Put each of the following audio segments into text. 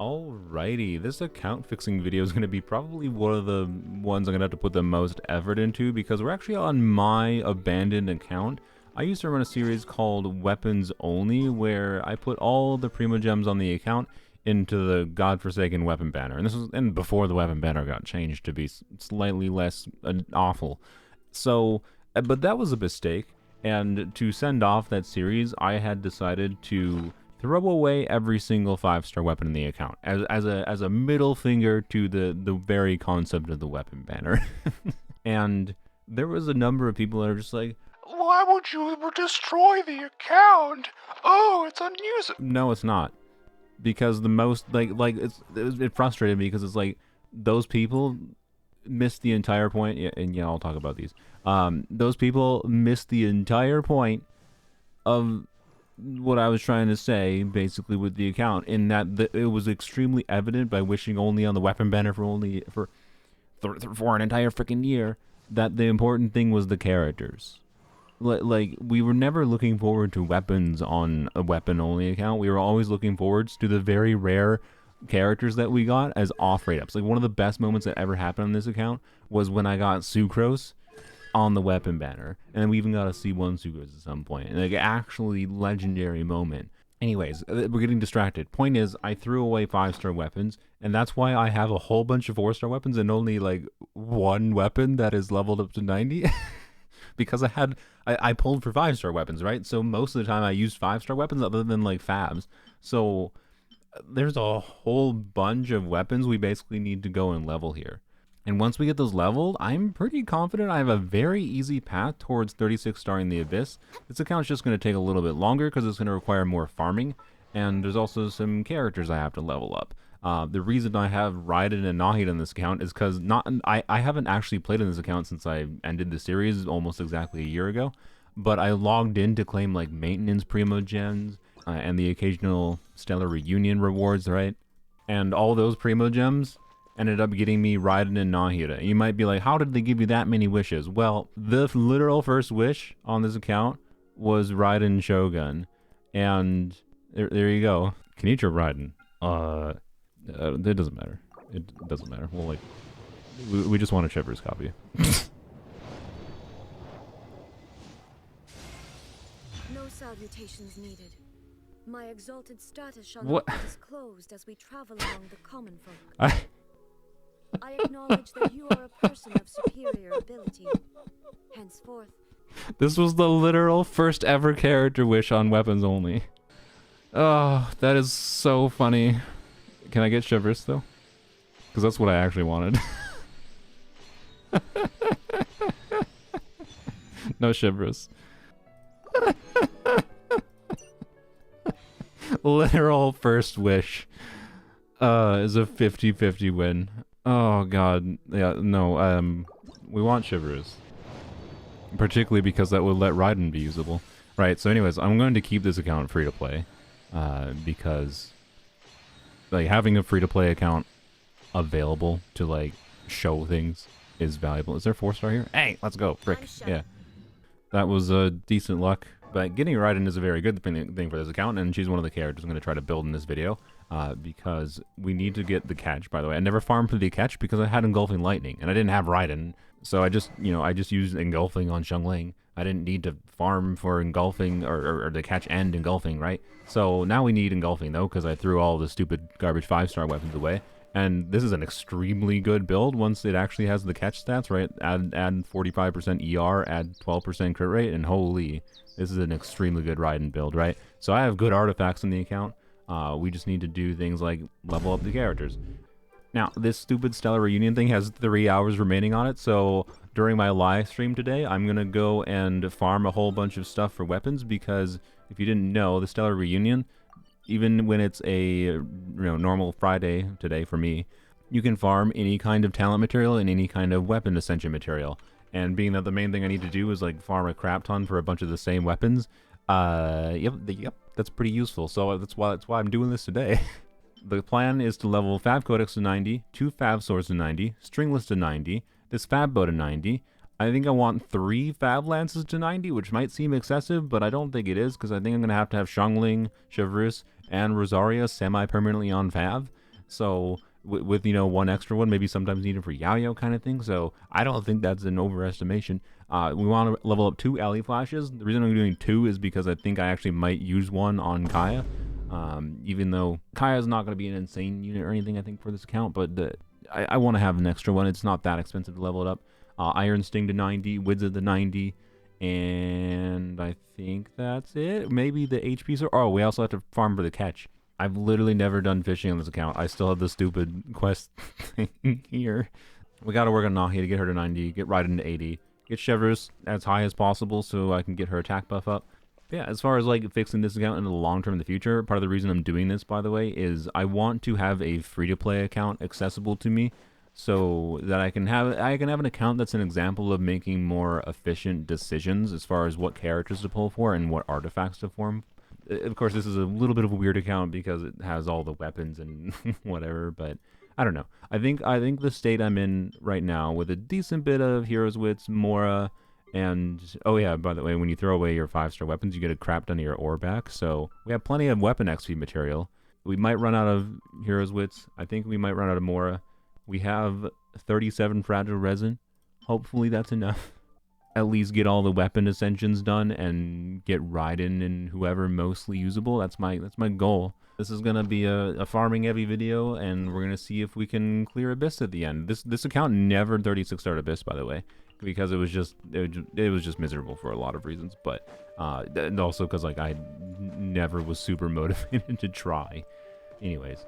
Alrighty, this account fixing video is going to be probably one of the ones I'm going to have to put the most effort into because we're actually on my abandoned account. I used to run a series called Weapons Only where I put all the Primo Gems on the account into the godforsaken weapon banner. And this was before the weapon banner got changed to be slightly less awful. So, but that was a mistake. And to send off that series, I had decided to throw away every single 5-star weapon in the account as a middle finger to the very concept of the weapon banner. And there was a number of people that are just like, why would you destroy the account? Oh, it's unusable. No, it's not. Because the most it frustrated me because it's like those people missed the entire point. Yeah, and yeah, I'll talk about these. Those people missed the entire point of what I was trying to say, basically, with the account, in that it was extremely evident by wishing only on the weapon banner for an entire freaking year that the important thing was the characters. Like, we were never looking forward to weapons on a weapon-only account. We were always looking forwards to the very rare characters that we got as off-rate ups. Like, one of the best moments that ever happened on this account was when I got Sucrose on the weapon banner, and then we even got a C1 Sucrose at some point. Like, actually legendary moment. Anyways, we're getting distracted. Point is, I threw away 5-star weapons, and that's why I have a whole bunch of 4-star weapons and only like one weapon that is leveled up to 90. Because I pulled for 5-star weapons, right? So most of the time I used 5-star weapons other than like fabs. So there's a whole bunch of weapons we basically need to go and level here. And once we get those leveled, I'm pretty confident I have a very easy path towards 36 starring the Abyss. This account's just going to take a little bit longer because it's going to require more farming. And there's also some characters I have to level up. The reason I have Raiden and Nahida in this account is because I haven't actually played in this account since I ended the series almost exactly a year ago. But I logged in to claim like maintenance Primo Gems and the occasional Stellar Reunion rewards, right? And all those Primo Gems ended up getting me Raiden and Nahida. You might be like, how did they give you that many wishes? Well, the literal first wish on this account was Raiden Shogun. And there you go. Konnichiwa Raiden. It doesn't matter. It doesn't matter. Well, like, we just want a Chipper's copy. No salutations needed. My exalted status shall What? not be disclosed as we travel among the common folk. I acknowledge that you are a person of superior ability. Henceforth, This was the literal first ever character wish on Weapons Only. Oh, that is so funny. Can I get Shivers, though? Because that's what I actually wanted. No Shivers. Literal first wish is a 50-50 win. Oh, God. Yeah, no, we want Shivers. Particularly because that would let Raiden be usable. Right, so anyways, I'm going to keep this account free to play. Because like having a free-to-play account available to like show things is valuable. Is there 4-star here? Hey, let's go. Frick. Yeah. That was decent luck. But getting Raiden is a very good thing for this account, and she's one of the characters I'm going to try to build in this video. Because we need to get the catch, by the way. I never farmed for the catch because I had Engulfing Lightning, and I didn't have Raiden. So I just used Engulfing on Xiangling. I didn't need to farm for Engulfing or the catch and Engulfing, right? So now we need Engulfing, though, because I threw all the stupid garbage 5-star weapons away. And this is an extremely good build once it actually has the catch stats, right? Add 45% ER, add 12% crit rate, and holy, this is an extremely good Raiden build, right? So I have good artifacts in the account. We just need to do things like level up the characters. Now, this stupid Stellar Reunion thing has 3 hours remaining on it, so during my live stream today, I'm going to go and farm a whole bunch of stuff for weapons, because if you didn't know, the Stellar Reunion, even when it's a normal Friday today for me, you can farm any kind of talent material and any kind of weapon ascension material. And being that the main thing I need to do is like farm a crap ton for a bunch of the same weapons, yep, that's pretty useful. So that's why I'm doing this today. The plan is to level Fab Codex to 90, 2 Fab Swords to 90, Stringless to 90, this Fab Bow to 90. I think I want 3 Fab Lances to 90, which might seem excessive, but I don't think it is, because I think I'm going to have Xiangling, Chivalrous, and Rosaria semi-permanently on Fab. So with you know, one extra one, maybe sometimes needed for Yaoyao kind of thing. So I don't think that's an overestimation. We want to level up 2 alley flashes. The reason I'm doing 2 is because I think I actually might use one on Kaya. Even though Kaya's not going to be an insane unit or anything, I think, for this account, but I want to have an extra one. It's not that expensive to level it up. Iron Sting to 90, Widza to 90, and I think that's it. Maybe the HP. Oh, we also have to farm for the catch. I've literally never done fishing on this account. I still have the stupid quest thing here. We got to work on Nahi to get her to 90, get Raiden to 80, get Chevreuse as high as possible so I can get her attack buff up. Yeah, as far as like fixing this account in the long term in the future, part of the reason I'm doing this, by the way, is I want to have a free-to-play account accessible to me so that I can have an account that's an example of making more efficient decisions as far as what characters to pull for and what artifacts to form. Of course, this is a little bit of a weird account because it has all the weapons and whatever, but I don't know. I think the state I'm in right now, with a decent bit of Heroes Wits, Mora, and oh yeah, by the way, when you throw away your 5-star weapons, you get a crap ton of your ore back. So we have plenty of weapon XP material. We might run out of Heroes Wits. I think we might run out of Mora. We have 37 fragile resin. Hopefully that's enough. At least get all the weapon ascensions done and get Raiden and whoever mostly usable. That's my goal. This is gonna be a farming heavy video, and we're gonna see if we can clear Abyss at the end. This account never 36-starred Abyss, by the way, because it was just miserable for a lot of reasons, but and also because like I never was super motivated to try. Anyways.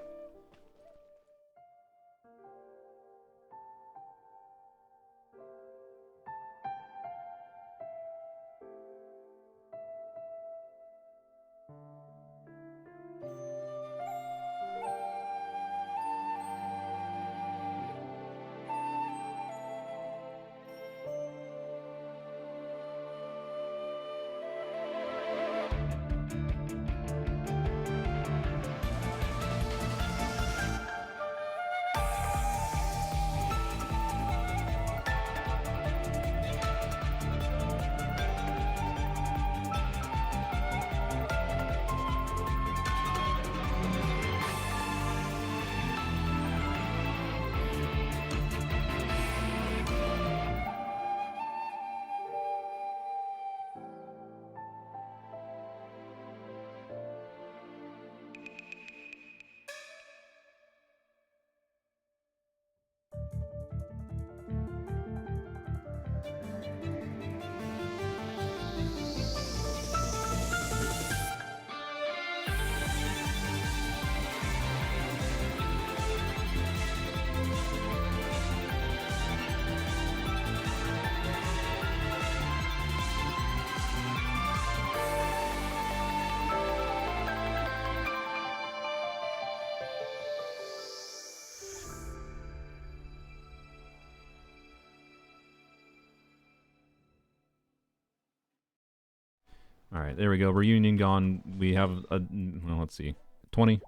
All right, there we go. Reunion gone. We have well, let's see, 20.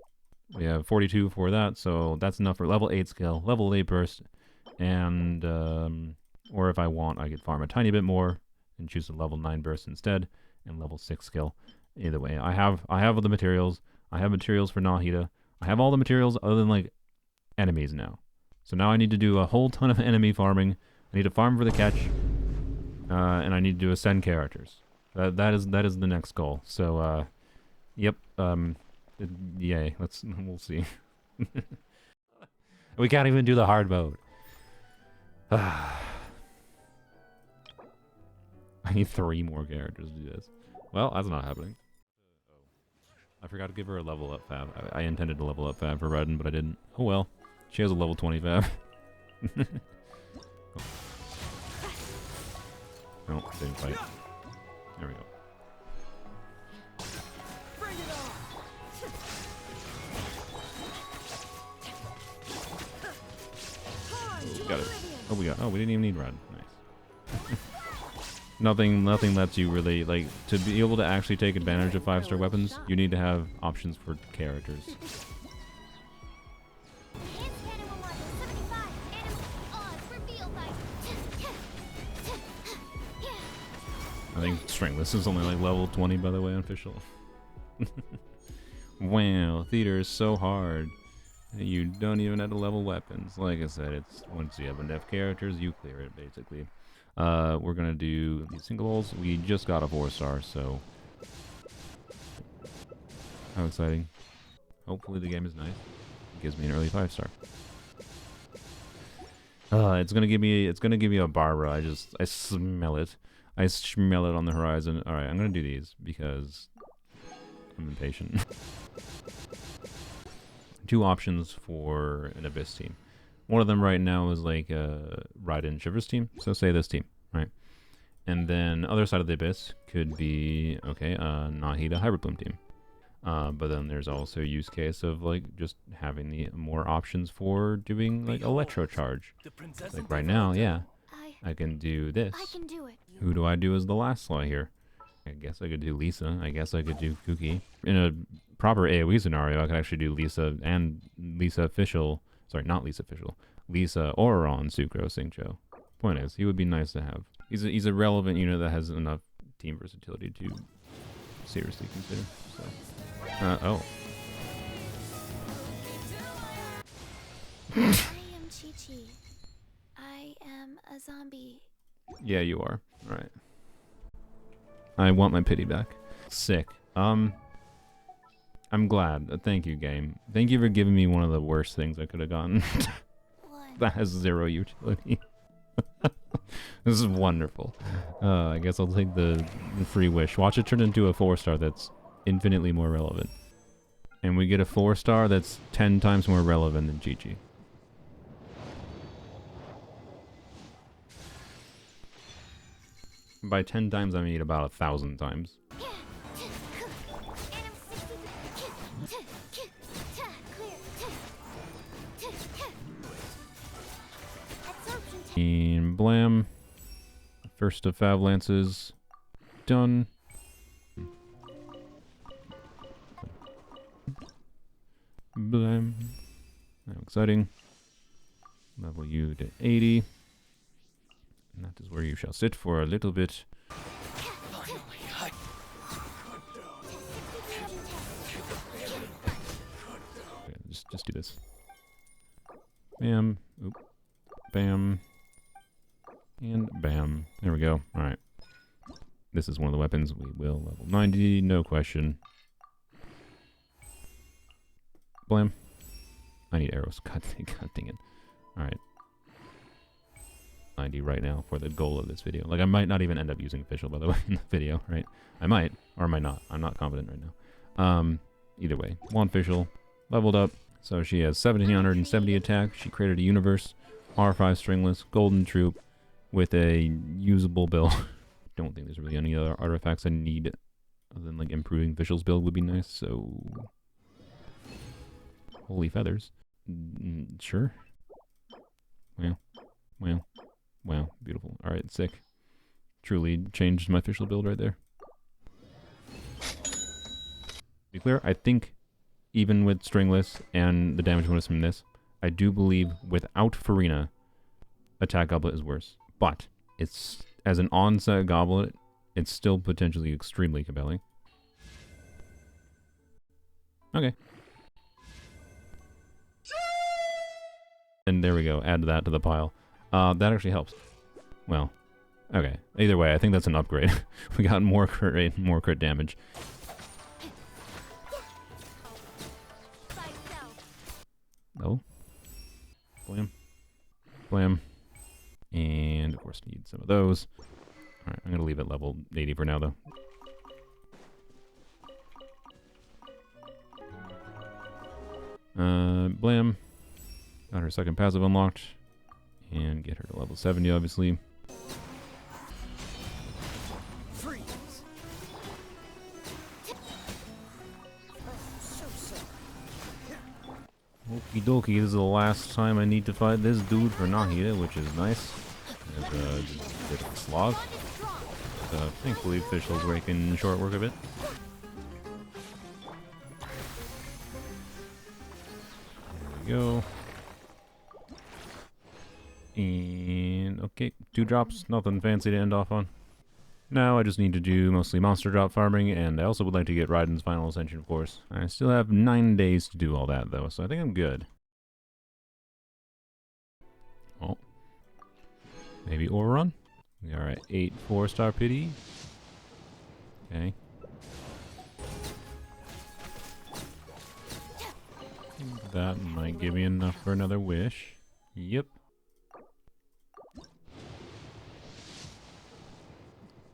We have 42 for that, so that's enough for level 8 skill, level 8 burst, and or if I want, I could farm a tiny bit more and choose a level 9 burst instead, and level 6 skill. Either way, I have the materials. I have materials for Nahida. I have all the materials other than like enemies now. So now I need to do a whole ton of enemy farming. I need to farm for the catch, and I need to ascend characters. That is the next goal. So, yep. Yay. We'll see. We can't even do the hard mode. I need 3 more characters to do this. Well, that's not happening. I forgot to give her a level up fab. I intended to level up fab for Raiden, but I didn't. Oh well. She has a level 20 fab. Oh, didn't fight. There we go. Oh, got it. Oh, we didn't even need Rod. Nice. Nothing lets you really, like, to be able to actually take advantage of 5-star weapons, you need to have options for characters. I think Stringless is only like level 20, by the way, on Fischl. Wow, theater is so hard. You don't even have to level weapons. Like I said, it's once you have enough characters, you clear it, basically. We're gonna do these single holes. We just got a 4-star, so... How exciting. Hopefully the game is nice. It gives me an early 5-star. It's gonna give me a Barbara. I smell it. I smell it on the horizon. Alright, I'm gonna do these because I'm impatient. 2 options for an Abyss team. One of them right now is like a Raiden Shivers team. So say this team, right? And then other side of the Abyss could be, okay, Nahida Hybrid Bloom team. But then there's also a use case of like just having the more options for doing like Electro Charge. Like right now, yeah, I can do this. I can do it. Who do I do as the last slot here? I guess I could do Lisa. I guess I could do Kuki. In a proper AoE scenario, I could actually do Lisa and Lisa Fischl. Sorry, not Lisa Fischl. Lisa Ororon Sucro Singcho. Point is, he would be nice to have. He's a relevant unit that has enough team versatility to seriously consider. So, oh. I am Chi-Chi. I am a zombie. Yeah, you are. All right. I want my pity back. Sick. I'm glad. Thank you, game. Thank you for giving me one of the worst things I could have gotten. That has 0 utility. This is wonderful. I guess I'll take the free wish. Watch it turn into a 4-star that's infinitely more relevant. And we get a 4-star that's 10 times more relevant than Chi-Chi. By 10 times, I mean about 1,000 times. And blam. First of Fav Lances. Done. Blam. How exciting. Level you to 80. And that is where you shall sit for a little bit. Okay, just do this. Bam. Oop. Bam. And bam. There we go. Alright. This is one of the weapons. We will level 90, no question. Blam. I need arrows. God dang it. Alright. 90 right now for the goal of this video. Like, I might not even end up using Fischl, by the way, in the video, right? I might, or I might not. I'm not confident right now. Either way. Want Fischl. Leveled up. So she has 1770 attack. She created a universe. R5 stringless. Golden troop. With a usable build. Don't think there's really any other artifacts I need other than like improving Fischl's build would be nice, so... Holy feathers. Sure. Wow, beautiful. Alright, sick. Truly changed my Fischl build right there. To be clear, I think even with stringless and the damage bonus from this, I do believe without Farina, attack goblet is worse. But it's as an onset goblet, it's still potentially extremely compelling. Okay. And there we go. Add that to the pile. That actually helps. Well, okay. Either way, I think that's an upgrade. We got more crit rate, more crit damage. Oh. Blam. Blam. And, of course, need some of those. Alright, I'm going to leave it level 80 for now, though. Blam. Got her second passive unlocked. And get her to level 70, obviously. Okie dokie, this is the last time I need to fight this dude for Nahida, which is nice. There's a bit of a slog. Thankfully, Fischl's making short work of it. There we go. And, okay, 2 drops, nothing fancy to end off on. Now I just need to do mostly monster drop farming, and I also would like to get Raiden's final ascension, of course. I still have 9 days to do all that, though, so I think I'm good. Maybe Ororon? We are at 8 4-star pity. Okay. That might give me enough for another wish. Yep.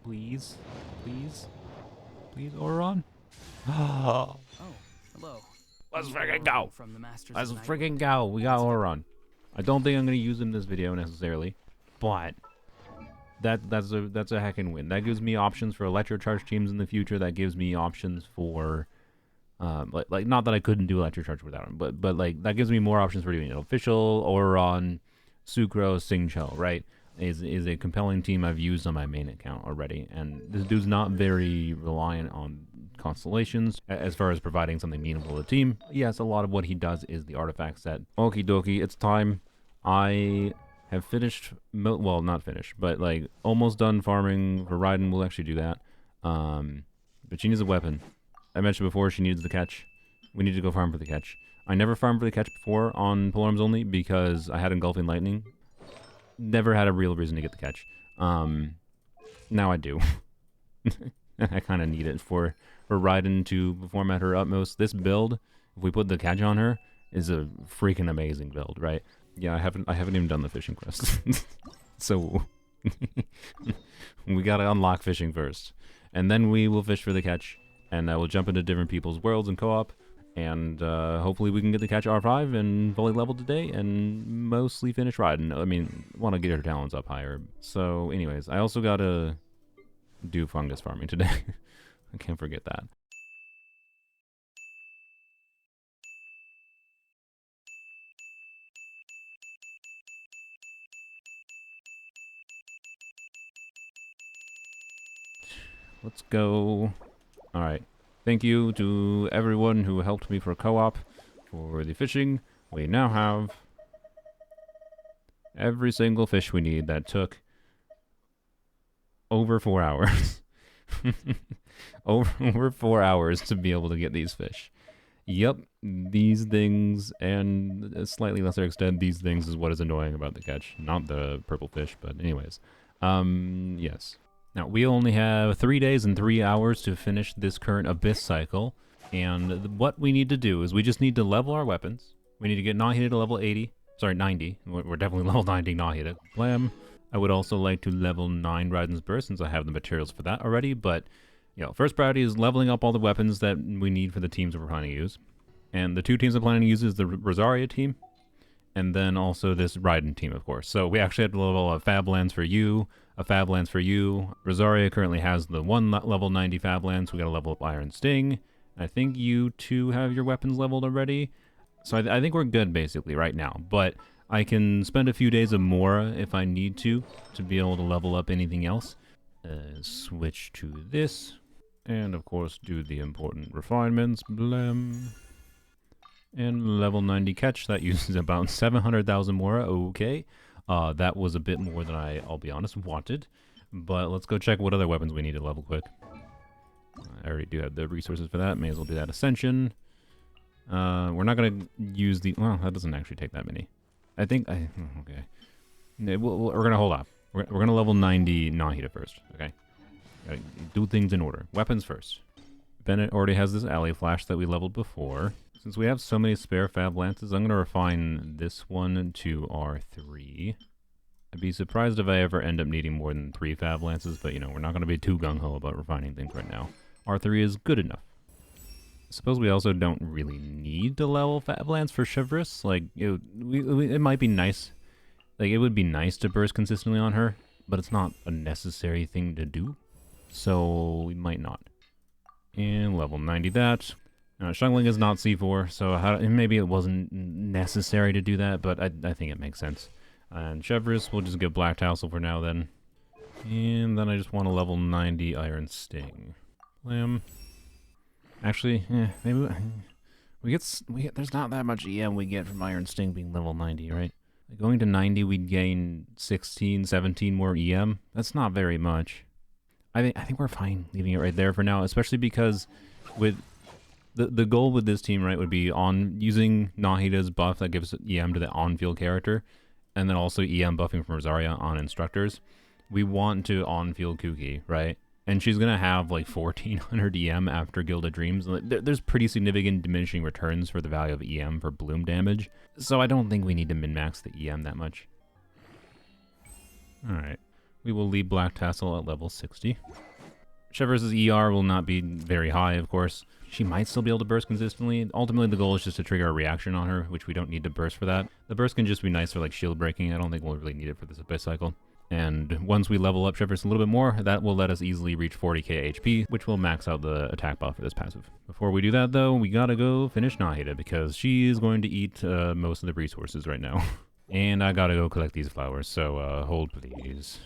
Please. Please. Please, Ororon. Oh. Hello. Let's freaking go. From the Masters Let's of Night. freaking go. We got Ororon. I don't think I'm gonna use him in this video necessarily, but that's a heckin' win. That gives me options for electrocharge teams in the future. That gives me options for like not that I couldn't do electrocharge without him, but like that gives me more options for doing Fischl, Ororon, Sucrose, Singcho, right? Is a compelling team I've used on my main account already, and this dude's not very reliant on constellations as far as providing something meaningful to the team. Yes, a lot of what he does is the artifact set. Okie dokie, it's time. I have finished, well, not finished, but like almost done farming for Raiden. We'll actually do that. But she needs a weapon. I mentioned before she needs the catch. We need to go farm for the catch. I never farmed for the catch before on Polearms only because I had Engulfing Lightning. Never had a real reason to get the catch. Now I do. I kind of need it for Raiden to perform at her utmost. This build, if we put the catch on her, is a freaking amazing build, right? Yeah, I haven't even done the fishing quest. So we gotta unlock fishing first, and then we will fish for the catch, and we'll jump into different people's worlds and co-op, and hopefully we can get the catch R5 and fully leveled today, and mostly finish Raiden. I mean, want to get her talents up higher. So, anyways, I also gotta do fungus farming today. I can't forget that. Let's go. Alright. Thank you to everyone who helped me for co-op for the fishing. We now have every single fish we need. That took over 4 hours. over 4 hours to be able to get these fish. Yep, these things, and a slightly lesser extent, these things is what is annoying about the catch. Not the purple fish, but anyways. Yes. Now, we only have 3 days and 3 hours to finish this current Abyss cycle, and what we need to do is we just need to level our weapons. We need to get Nahida to level 80. Sorry, 90. We're definitely level 90 Nahida. Blam. I would also like to level 9 Raiden's Burst since I have the materials for that already, but you know, first priority is leveling up all the weapons that we need for the teams that we're planning to use. And the 2 teams I'm planning to use is the Rosaria team, and then also this Raiden team, of course. So we actually have to level a Fab Lance for you, a Fab Lance for you. Rosaria currently has the 1 level 90 Fab Lance. We gotta level up Iron Sting. I think you 2 have your weapons leveled already. So I think we're good basically right now, but I can spend a few days or more if I need to be able to level up anything else. Switch to this, and of course do the important refinements. Blam. And level 90 catch, that uses about 700,000 more. Okay, that was a bit more than I'll be honest, wanted. But let's go check what other weapons we need to level quick. I already do have the resources for that. May as well do that. Ascension. We're not going to use the... Well, that doesn't actually take that many. I think... okay. We're going to hold off. We're going to level 90 Nahida first. Okay? Gotta do things in order. Weapons first. Bennett already has this alley flash that we leveled before. Since we have so many spare Fab Lances, I'm going to refine this one to R3. I'd be surprised if I ever end up needing more than 3 Fab Lances, but you know, we're not going to be too gung-ho about refining things right now. R3 is good enough. I suppose we also don't really need to level Fab Lance for Chivalrous. Like, it might be nice. Like, it would be nice to burst consistently on her, but it's not a necessary thing to do. So, we might not. And level 90 that. Shungling is not C4, so maybe it wasn't necessary to do that, but I think it makes sense. And Chevrolet, we'll just get Black Tassel for now then. And then I just want a level 90 Iron Sting. Blam. Actually, maybe we get there's not that much EM we get from Iron Sting being level 90, right? Like going to 90, we'd gain 16, 17 more EM. That's not very much. I think we're fine leaving it right there for now, especially because with the goal with this team, right, would be on using Nahida's buff that gives EM to the on-field character, and then also EM buffing from Rosaria on instructors, we want to on-field Kuki, right? And she's going to have like 1400 EM after Gilded Dreams. There's pretty significant diminishing returns for the value of EM for bloom damage. So I don't think we need to min-max the EM that much. Alright. We will leave Black Tassel at level 60. Chevre's ER will not be very high, of course. She might still be able to burst consistently. Ultimately, the goal is just to trigger a reaction on her, which we don't need to burst for that. The burst can just be nice for like shield breaking. I don't think we'll really need it for this Abyss cycle. And once we level up Chevre's a little bit more, that will let us easily reach 40k HP, which will max out the attack buff for this passive. Before we do that, though, we gotta go finish Nahida, because she is going to eat most of the resources right now. And I gotta go collect these flowers, so hold please.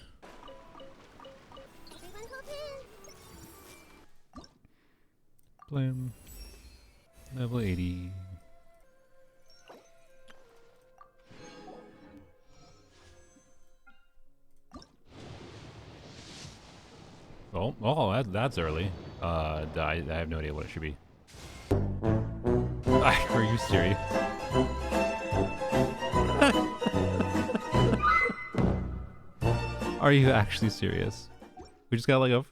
Blam. Level 80. Oh, that's early. I have no idea what it should be. Are you serious? Are you actually serious? We just got like a...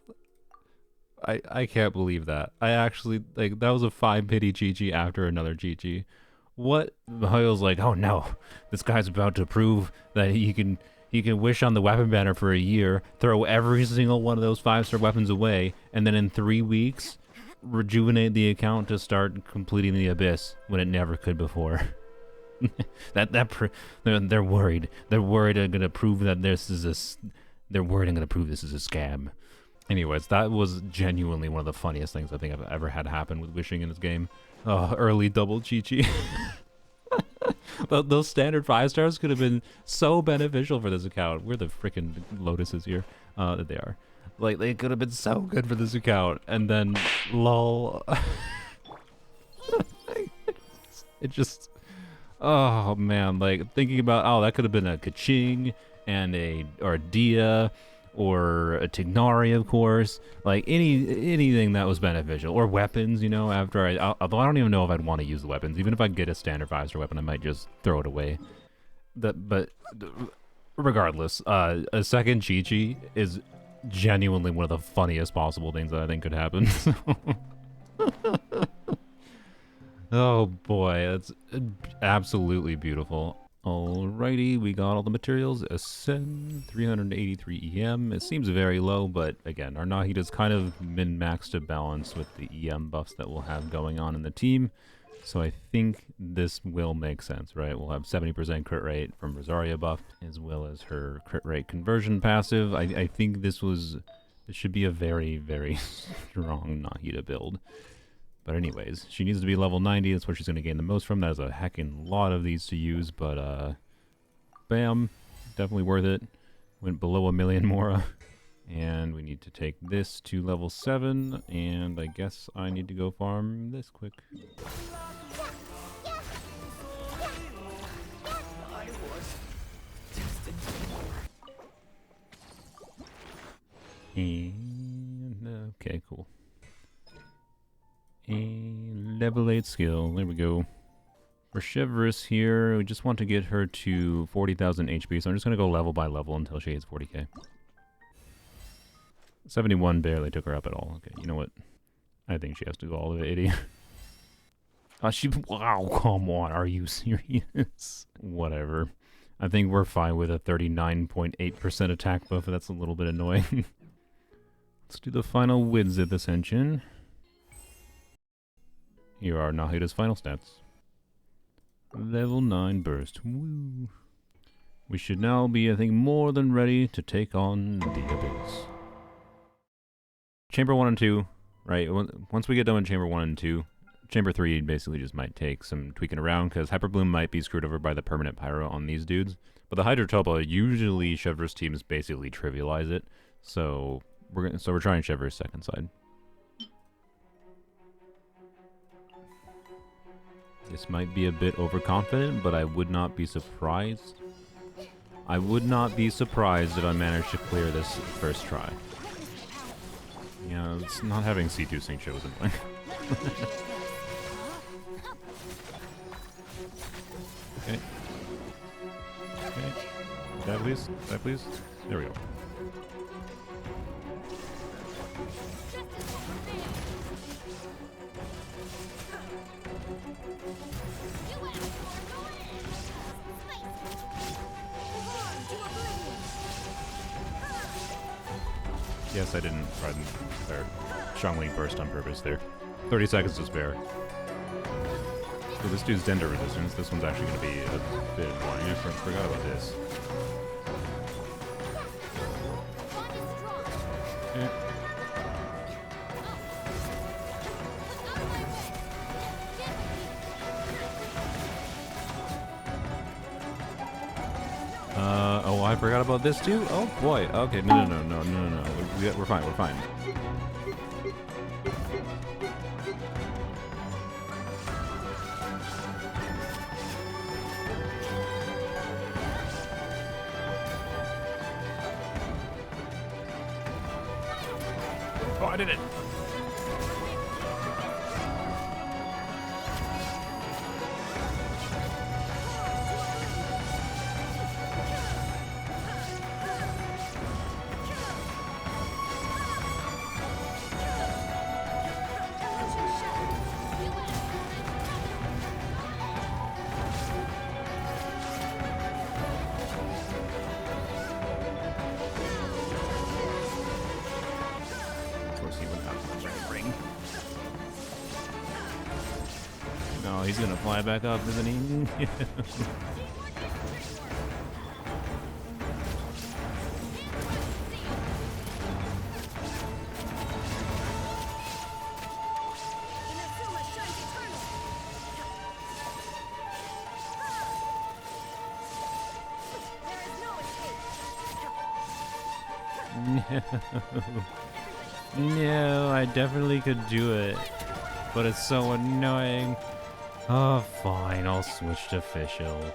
I can't believe that. I actually, like, that was a 5-pity GG after another GG. What? I was like, oh no, this guy's about to prove that he can wish on the weapon banner for a year, throw every single one of those 5-star weapons away, and then in 3 weeks, rejuvenate the account to start completing the Abyss when it never could before. They're worried. They're worried I'm gonna prove that this is a... They're worried I'm gonna prove this is a scam. Anyways, that was genuinely one of the funniest things I think I've ever had happen with wishing in this game. Oh, early double Chi-Chi. Those standard 5-stars could have been so beneficial for this account. We're the freaking lotuses here. That they are. Like, they could have been so good for this account. And then, lol. It just... Oh, man. Like, thinking about, oh, that could have been a Kaching and a Dia... or a Tignari, of course, like anything that was beneficial, or weapons, you know, after although I don't even know if I'd want to use the weapons. Even if I get a standard 5-star weapon, I might just throw it away. But regardless, a second Chi-Chi is genuinely one of the funniest possible things that I think could happen. Oh boy, that's absolutely beautiful. Alrighty, we got all the materials. Ascend, 383 EM. It seems very low, but again, our Nahida's kind of min-maxed to balance with the EM buffs that we'll have going on in the team. So I think this will make sense, right? We'll have 70% crit rate from Rosaria buff, as well as her crit rate conversion passive. I think this should be a very, very strong Nahida build. But anyways, she needs to be level 90. That's what she's going to gain the most from. That is a heckin' lot of these to use, but bam, definitely worth it. Went below 1 million Mora. And we need to take this to level 7, and I guess I need to go farm this quick. And, okay, cool. A level 8 skill, there we go. For Chevre's here, we just want to get her to 40,000 HP, so I'm just going to go level by level until she hits 40k. 71 barely took her up at all. Okay, you know what? I think she has to go all the way 80. Wow, come on, are you serious? Whatever. I think we're fine with a 39.8% attack buff, that's a little bit annoying. Let's do the final Widzith Ascension. Here are Nahida's final stats. Level 9 burst. Woo. We should now be, I think, more than ready to take on the Abyss. Chamber 1 and 2, right? Once we get done with Chamber 1 and 2, Chamber 3 basically just might take some tweaking around, because Hyperbloom might be screwed over by the permanent Pyro on these dudes. But the Hydrotopa, usually Chevre's teams basically trivialize it. So we're trying Chevre's second side. This might be a bit overconfident, but I would not be surprised. I would not be surprised if I managed to clear this first try. Yeah, it's not having C2 sync shows in mind. Okay. Okay. Die, please. Die, please. There we go. Yes, I didn't try or strongly burst on purpose there. 30 seconds to spare. So this dude's Dender resistance. This one's actually going to be a bit annoying. I forgot about this. Yeah. Oh, I forgot about this too? Oh boy. Okay, no. We're fine, we're fine. Oh, I did it! No, he's gonna fly back up, isn't he? No, I definitely could do it, but it's so annoying. Oh, fine, I'll switch to Fischl.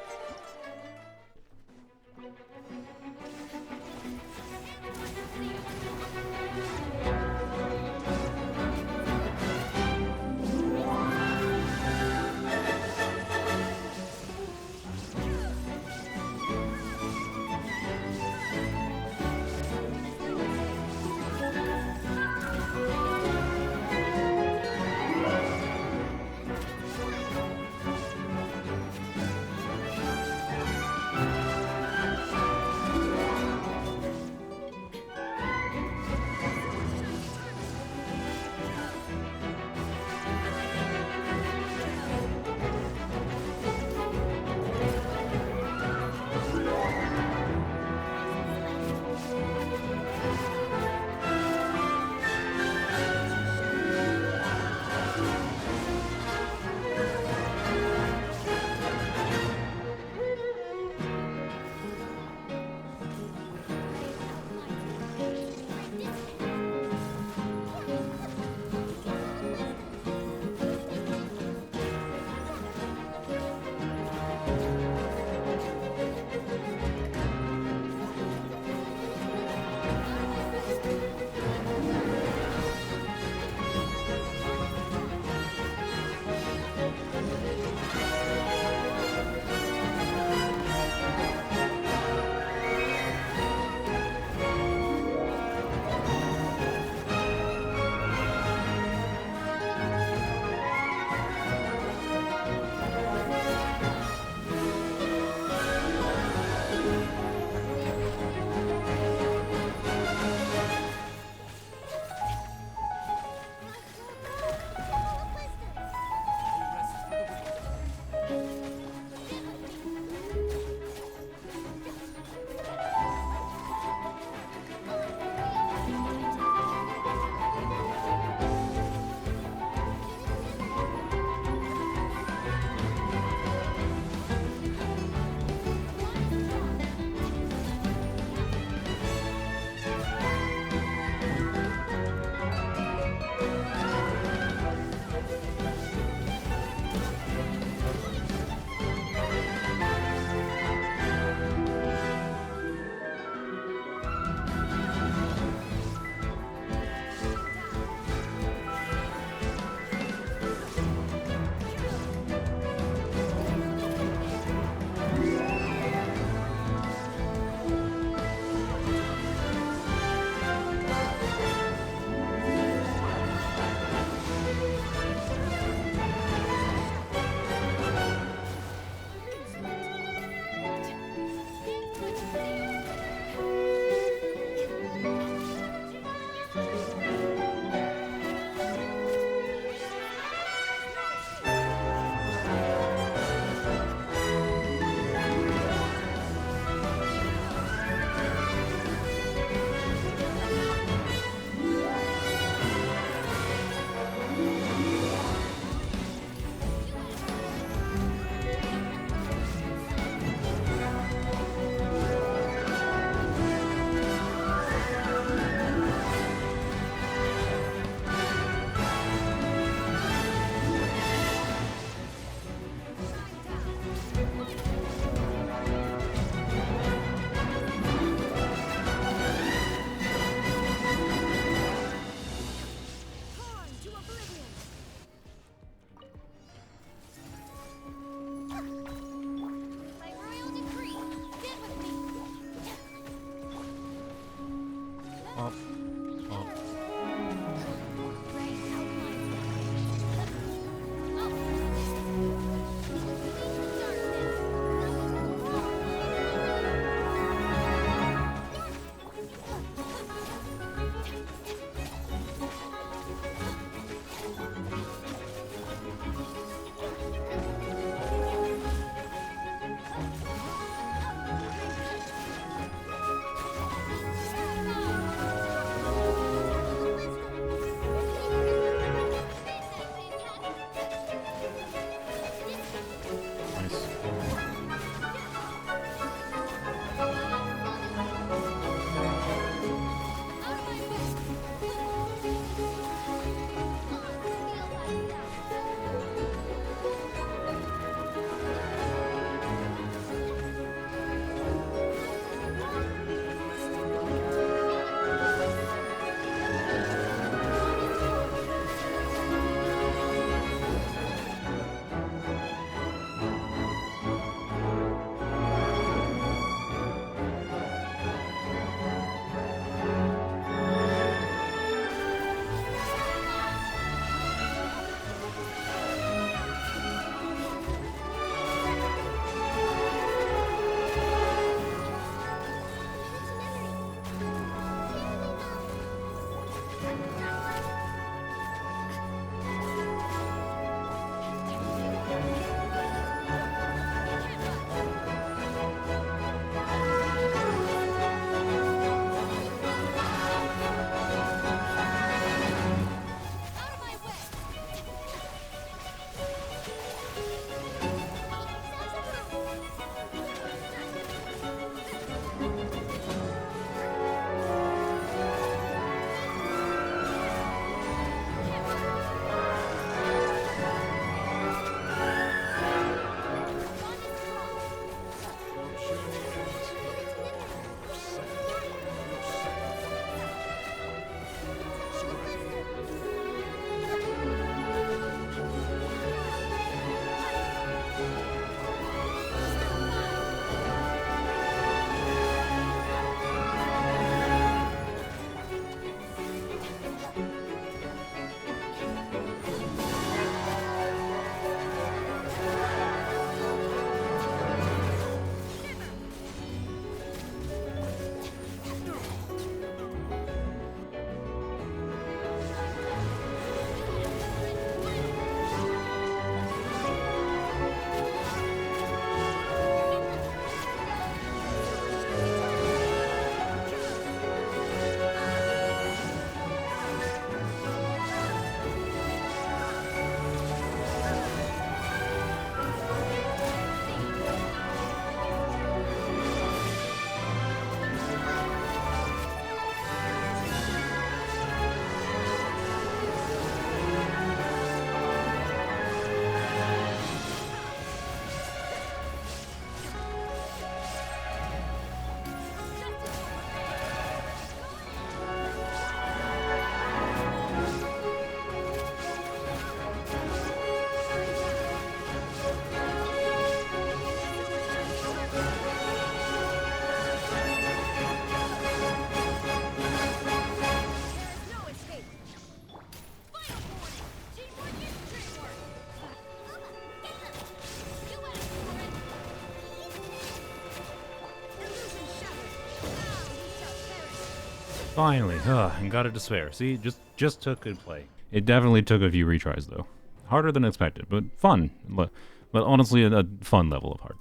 Finally, and got it to spare. See, just took good play. It definitely took a few retries though. Harder than expected, but fun. But honestly, a fun level of hard.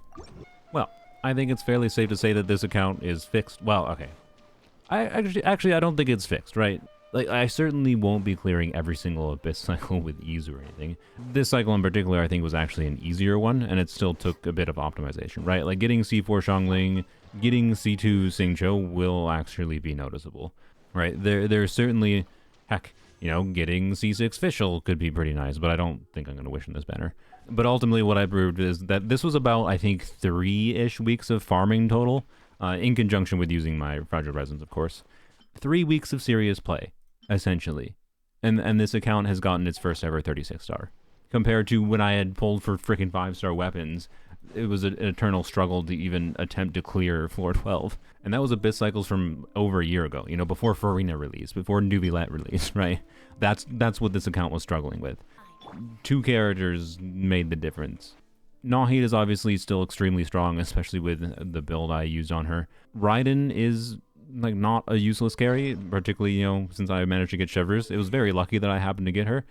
Well, I think it's fairly safe to say that this account is fixed. Well, okay. I actually I don't think it's fixed, right? Like, I certainly won't be clearing every single Abyss cycle with ease or anything. This cycle in particular, I think, was actually an easier one, and it still took a bit of optimization, right? Like, getting C4 Xiangling, getting C2 Xingqiu will actually be noticeable, right? There's certainly, heck, you know, getting C6 Fischl could be pretty nice, but I don't think I'm going to wish in this banner. But ultimately, what I proved is that this was about, I think, 3-ish weeks of farming total, in conjunction with using my Fragile Resins, of course. 3 weeks of serious play, essentially. And this account has gotten its first ever 36-star. Compared to when I had pulled for freaking 5-star weapons, it was an eternal struggle to even attempt to clear floor 12. And that was Abyss cycles from over a year ago, you know, before Farina release, before Nubilet release, right? That's what this account was struggling with. 2 characters made the difference. Nahid is obviously still extremely strong, especially with the build I used on her. Raiden is, like, not a useless carry, particularly, you know, since I managed to get Shivers. It was very lucky that I happened to get her,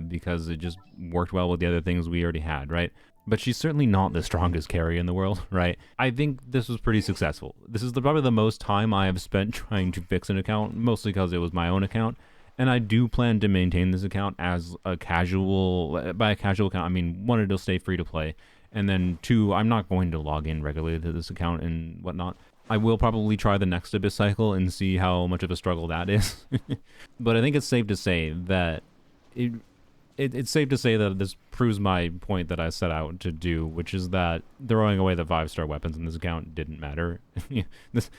because it just worked well with the other things we already had, right? But she's certainly not the strongest carry in the world, right? I think this was pretty successful. This is probably the most time I have spent trying to fix an account, mostly because it was my own account. And I do plan to maintain this account as a casual, by a casual account, I mean, 1, it'll stay free to play. And then 2, I'm not going to log in regularly to this account and whatnot. I will probably try the next Abyss cycle and see how much of a struggle that is. But I think it's safe to say that it's safe to say that this proves my point that I set out to do, which is that throwing away the 5-star weapons in this account didn't matter.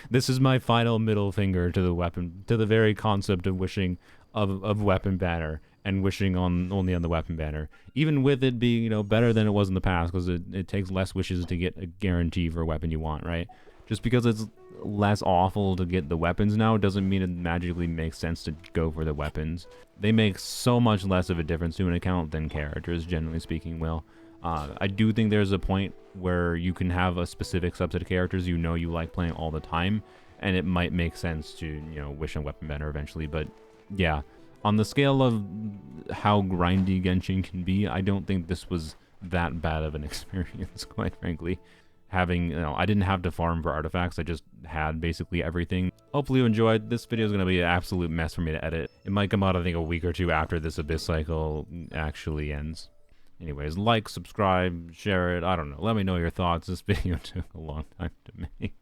This is my final middle finger to the weapon, to the very concept of wishing of weapon banner and wishing only on the weapon banner, even with it being, you know, better than it was in the past, because it takes less wishes to get a guarantee for a weapon you want, right? Just because it's less awful to get the weapons now doesn't mean it magically makes sense to go for the weapons. They make so much less of a difference to an account than characters, generally speaking, will. I do think there's a point where you can have a specific subset of characters you know you like playing all the time, and it might make sense to, you know, wish on weapon banner eventually, but yeah. On the scale of how grindy Genshin can be, I don't think this was that bad of an experience, quite frankly. Having, you know, I didn't have to farm for artifacts, I just had basically everything. Hopefully you enjoyed. This video is going to be an absolute mess for me to edit. It might come out, I think, a week or 2 after this Abyss cycle actually ends. Anyways, like, subscribe, share it, I don't know. Let me know your thoughts. This video took a long time to make.